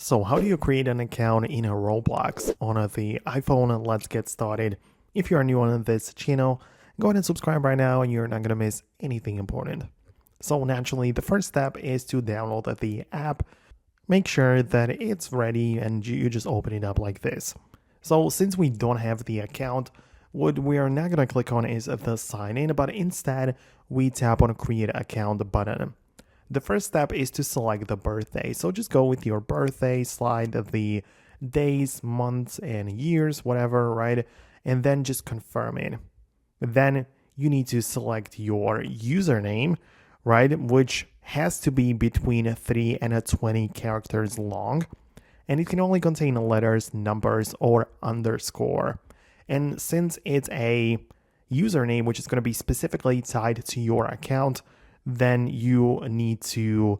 So how do you create an account in a Roblox on the iPhone? Let's get started. If you are new on this channel, go ahead and subscribe right now and you're not going to miss anything important. So naturally, the first step is to download the app. Make sure that it's ready and you just open it up like this. So since we don't have the account, what we are not going to click on is the sign in, but instead we tap on create account button. The first step is to select the birthday. So just go with your birthday, slide the days, months, and years, whatever, right? And then just confirm it. Then you need to select your username, right? Which has to be between 3 and 20 characters long. And it can only contain letters, numbers, or underscore. And since it's a username, which is going to be specifically tied to your account, then you need to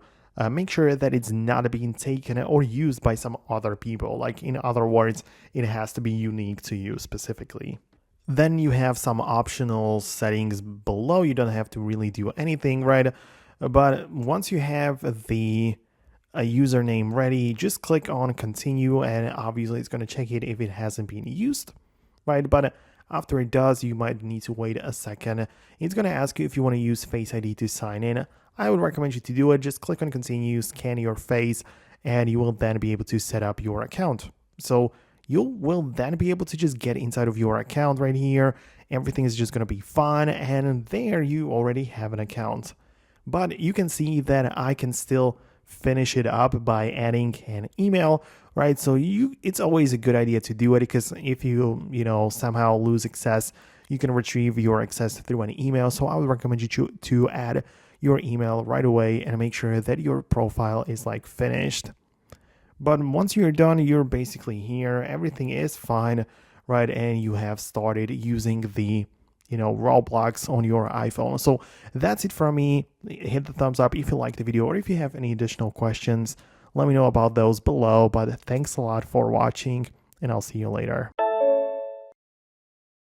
make sure that it's not being taken or used by some other people. Like, in other words, it has to be unique to you specifically. Then you have some optional settings below. You don't have to really do anything, right? But once you have the username ready, just click on continue, and obviously it's going to check it if it hasn't been used, right? But after it does, you might need to wait a second. It's going to ask you if you want to use Face ID to sign in. I would recommend you to do it. Just click on continue, scan your face, and you will then be able to set up your account. So you will then be able to just get inside of your account right here. Everything is just going to be fine, and there you already have an account. But you can see that I can still finish it up by adding an email, right? So it's always a good idea to do it, because if you somehow lose access, you can retrieve your access through an email. So I would recommend you to add your email right away and make sure that your profile is like finished. But once you're done, you're basically here. Everything is fine, right? And you have started using the Roblox on your iPhone. So that's it from me. Hit the thumbs up if you like the video, or if you have any additional questions, let me know about those below. But thanks a lot for watching, and I'll see you later.